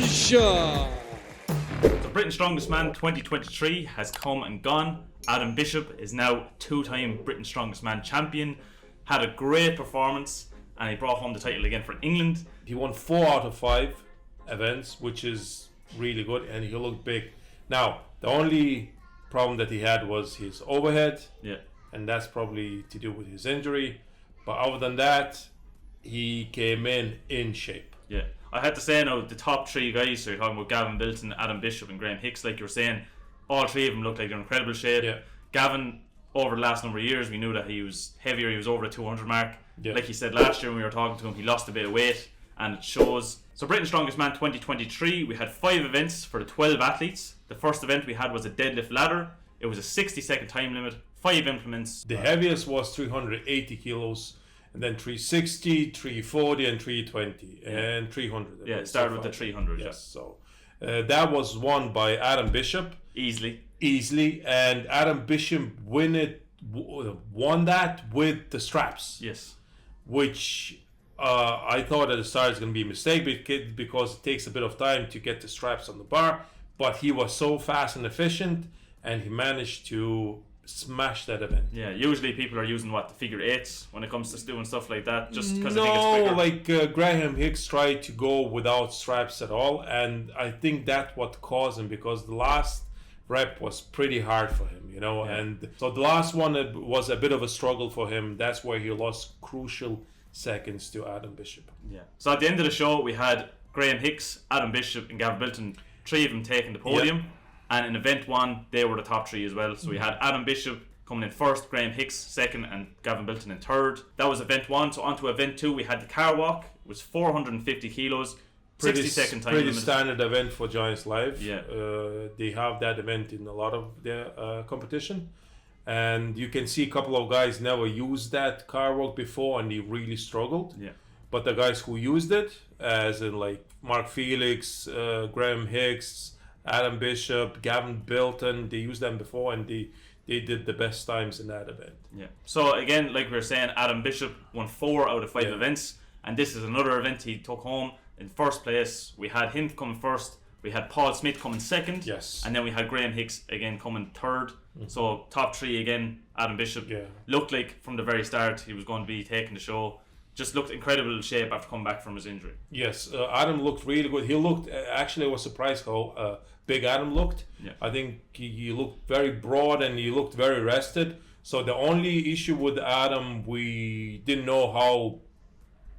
Bishop. The Britain's Strongest Man 2023 has come and gone. Adam Bishop is now two-time Britain's Strongest Man champion. Had a great performance and he brought home the title again for England. He won 4 out of 5 events, which is really good, and he looked big. Now, the only problem that he had was his overhead, and that's probably to do with his injury. But other than that, he came in shape. Yeah, I had to say now, the top 3 guys, so you're talking about Gavin Bilton, Adam Bishop and Graham Hicks, like you were saying, all 3 of them looked like they're in incredible shape. Yeah. Gavin, over the last number of years, we knew that he was heavier, he was over the 200 mark. Yeah. Like he said last year when we were talking to him, he lost a bit of weight, and it shows. So Britain's Strongest Man 2023, we had 5 events for the 12 athletes. The first event we had was a deadlift ladder. It was a 60-second time limit, 5 implements. The heaviest was 380 kilos, and then 360, 340, and 320, and 300. Yeah, it started with the 300. Yes, so that was won by Adam Bishop. Easily, and Adam Bishop won that with the straps. Yes. Which I thought at the start was going to be a mistake because it takes a bit of time to get the straps on the bar, but he was so fast and efficient, and he managed to smash that event. Yeah, usually people are using the figure 8s when it comes to doing stuff like that, just because I think it's quicker. Like Graham Hicks tried to go without straps at all, and I think that's what caused him, because the last rep was pretty hard for him, and so the last one was a bit of a struggle for him. That's where he lost crucial seconds to Adam Bishop. Yeah. So at the end of the show, we had Graham Hicks, Adam Bishop, and Gavin Bilton, 3 of them taking the podium. Yeah. And in event 1, they were the top 3 as well. So we had Adam Bishop coming in first, Graham Hicks second, and Gavin Bilton in third. That was event 1. So on to event 2, we had the car walk. It was 450 kilos, 60-second time limit. Pretty standard event for Giants Live. Yeah. They have that event in a lot of their competition. And you can see a couple of guys never used that car walk before, and they really struggled. Yeah. But the guys who used it, as in like Mark Felix, Graham Hicks, Adam Bishop, Gavin Bilton, they used them before, and they did the best times in that event. Yeah. So again, like we were saying, Adam Bishop won 4 out of 5 events, and this is another event he took home in first place. We had him coming first. We had Paul Smith coming second. Yes. And then we had Graham Hicks again coming third. Mm-hmm. So top 3 again. Adam Bishop looked like from the very start he was going to be taking the show. Just looked incredible shape after coming back from his injury. Yes, Adam looked really good. He looked, actually I was surprised how big Adam looked. Yeah. I think he looked very broad and he looked very rested. So the only issue with Adam, we didn't know how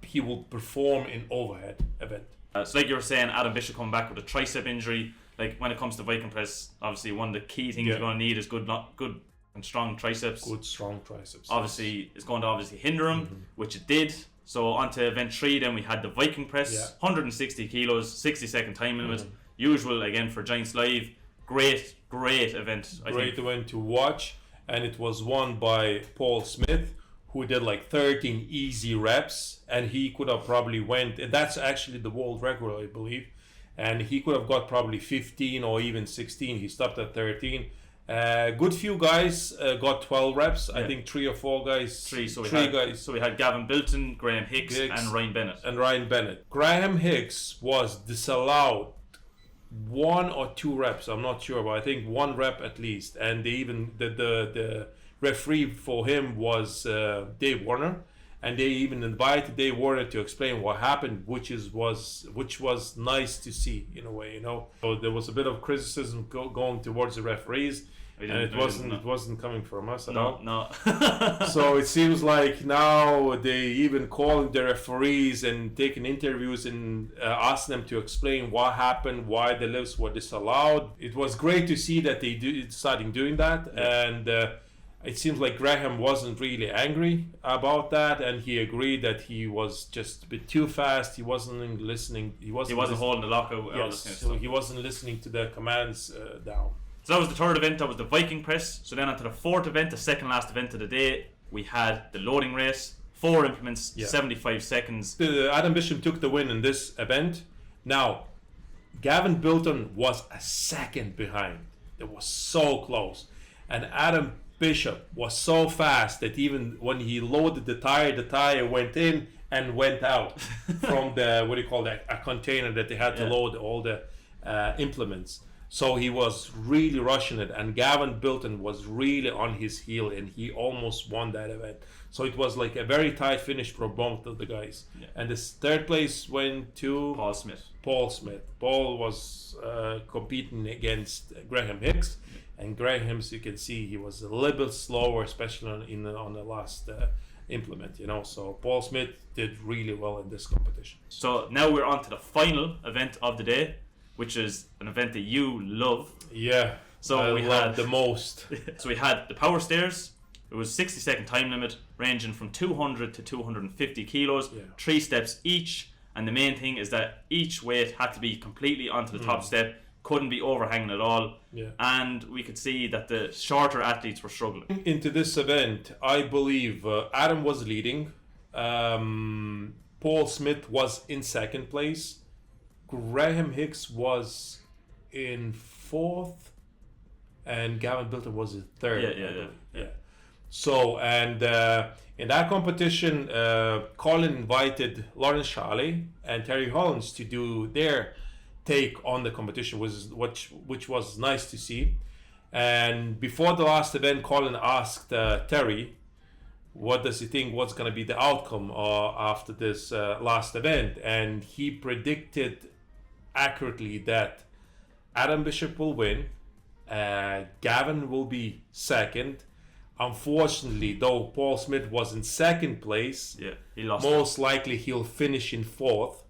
he would perform in overhead event. So like you were saying, Adam Bishop coming back with a tricep injury. Like when it comes to Viking press, obviously one of the key things you're going to need is good and strong triceps. Good strong triceps. Obviously, it's going to hinder him, which it did. So on to event 3, then we had the Viking press, 160 kilos, 60-second time limit. Usual again for Giants Live. Great event. Great event to watch, and it was won by Paul Smith, who did like 13 easy reps, and he could have probably went. That's actually the world record, I believe, and he could have got probably 15 or even 16. He stopped at 13. Good few guys got 12 reps. I think 3 or 4 guys. Three guys. So we had Gavin Bilton, Graham Hicks, and Ryan Bennett. Graham Hicks was disallowed 1 or 2 reps. I'm not sure, but I think 1 rep at least. And they even the referee for him was Dave Warner, and they even invited Dave Warner to explain what happened, which was nice to see in a way, So there was a bit of criticism going towards the referees. And it wasn't coming from us at all. No. So it seems like now they even calling the referees and taking interviews and asking them to explain what happened, why the lifts were disallowed. It was great to see that they starting doing that, and it seems like Graham wasn't really angry about that, and he agreed that he was just a bit too fast. He wasn't listening. He wasn't holding the lockout. Yes, so he wasn't listening to the commands down. So that was the third event. That was the Viking press. So then on to the fourth event, the second last event of the day, we had the loading race. 4 implements, 75 seconds. Adam Bishop took the win in this event. Now, Gavin Bilton was a second behind. It was so close. And Adam Bishop was so fast that even when he loaded the tire went in and went out from the, what do you call that, a container that they had to load all the implements. So he was really rushing it, and Gavin Bilton was really on his heel, and he almost won that event. So it was like a very tight finish for both of the guys. And this third place went to Paul Smith. Paul was competing against Graham Hicks, and Graham, as you can see, he was a little bit slower, especially on the last implement, you know. So Paul Smith did really well in this competition. So now we're on to the final event of the day, which is an event that you love. Yeah, so we had the most. So we had the power stairs. It was 60-second time limit, ranging from 200 to 250 kilos, 3 steps each. And the main thing is that each weight had to be completely onto the top step, couldn't be overhanging at all. And we could see that the shorter athletes were struggling. Into this event, I believe Adam was leading. Paul Smith was in second place. Graham Hicks was in fourth, and Gavin Bilton was in third. Yeah. So, and in that competition, Colin invited Lawrence Charley and Terry Hollins to do their take on the competition, which was nice to see. And before the last event, Colin asked Terry, what does he think, what's going to be the outcome after this last event? And he predicted accurately that Adam Bishop will win, Gavin will be second. Unfortunately, though, Paul Smith was in second place, he lost. Most likely he'll finish in fourth,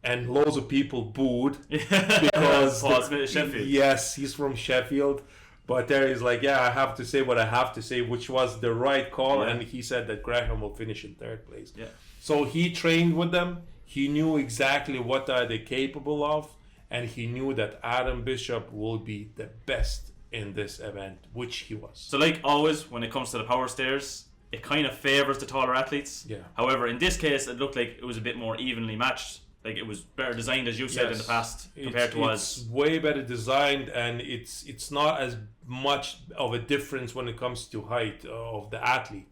and loads of people booed because Paul Smith is Sheffield. Yes, he's from Sheffield, but Terry's like, I have to say what I have to say, which was the right call, and he said that Graham will finish in third place. So he trained with them. He knew exactly what are they capable of, and he knew that Adam Bishop will be the best in this event, which he was. So like always, when it comes to the power stairs, it kind of favors the taller athletes. However, in this case, it looked like it was a bit more evenly matched. Like it was better designed, as you said in the past, compared to us. It's way better designed, and it's not as much of a difference when it comes to height of the athlete.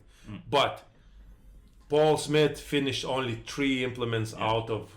But Paul Smith finished only 3 implements out of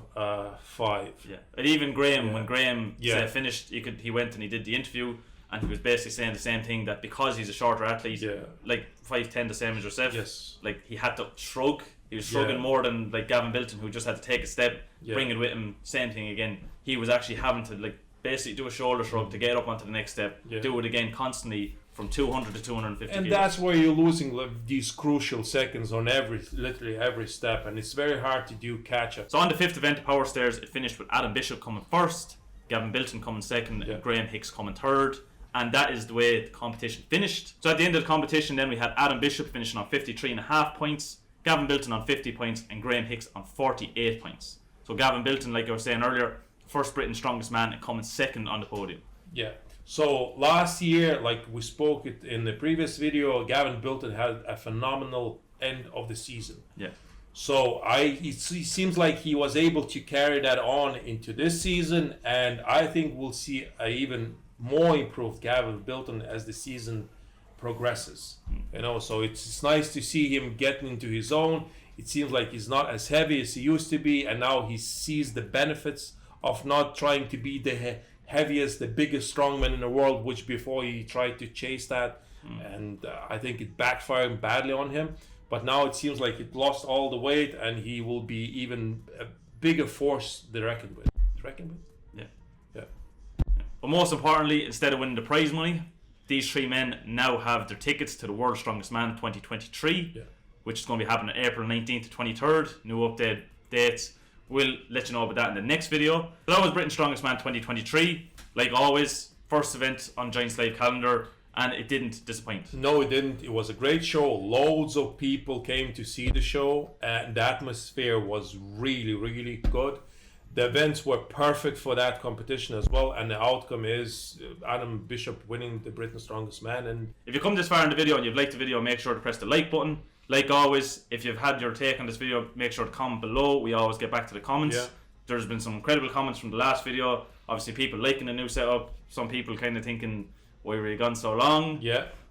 5. And even Graham, when Graham finished, he went and he did the interview, and he was basically saying the same thing, that because he's a shorter athlete, like 5'10", the same as yourself, like he had to shrug. He was shrugging more than like Gavin Bilton, who just had to take a step, bring it with him. Same thing again. He was actually having to like basically do a shoulder shrug to get up onto the next step, do it again constantly from 200 to 250 and kilos. That's where you're losing these crucial seconds on literally every step, and it's very hard to do catch up. So on the 5th event of power stairs, it finished with Adam Bishop coming first, Gavin Bilton coming second, and Graham Hicks coming third. And that is the way the competition finished. So at the end of the competition, then we had Adam Bishop finishing on 53.5 points, Gavin Bilton on 50 points, and Graham Hicks on 48 points. So Gavin Bilton, like I was saying earlier, first Britain's strongest man, and coming second on the podium. So last year, like we spoke it in the previous video, Gavin Bilton had a phenomenal end of the season. So it seems like he was able to carry that on into this season, and I think we'll see a even more improved Gavin Bilton as the season progresses. You know, so it's nice to see him getting into his own. It seems like he's not as heavy as he used to be, and now he sees the benefits of not trying to be the heaviest, the biggest strongman in the world, which before he tried to chase that, and I think it backfired badly on him. But now it seems like it lost all the weight, and he will be even a bigger force to reckon with. But most importantly, instead of winning the prize money, these 3 men now have their tickets to the World's Strongest Man 2023, which is going to be happening April 19th to 23rd. New update dates. We'll let you know about that in the next video. So that was Britain's Strongest Man 2023. Like always, first event on Giant Slave calendar, and it didn't disappoint. No, it didn't. It was a great show. Loads of people came to see the show, and the atmosphere was really, really good. The events were perfect for that competition as well, and the outcome is Adam Bishop winning the Britain's Strongest Man. And if you come this far in the video and you've liked the video, make sure to press the like button. Like always, if you've had your take on this video, make sure to comment below. We always get back to the comments. There's been some incredible comments from the last video. Obviously, people liking the new setup. Some people kind of thinking, why were you gone so long?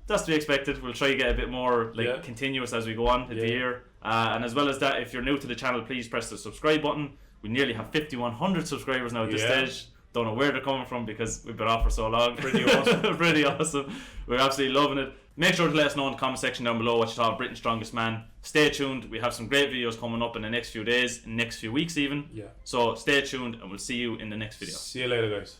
That's to be expected. We'll try to get a bit more continuous as we go on in the year. And as well as that, if you're new to the channel, please press the subscribe button. We nearly have 5,100 subscribers now at this stage. Don't know where they're coming from because we've been off for so long. Pretty awesome. Pretty awesome. We're absolutely loving it. Make sure to let us know in the comment section down below what you thought of Britain's Strongest Man. Stay tuned. We have some great videos coming up in the next few days, in the next few weeks even. Yeah. So stay tuned and we'll see you in the next video. See you later, guys.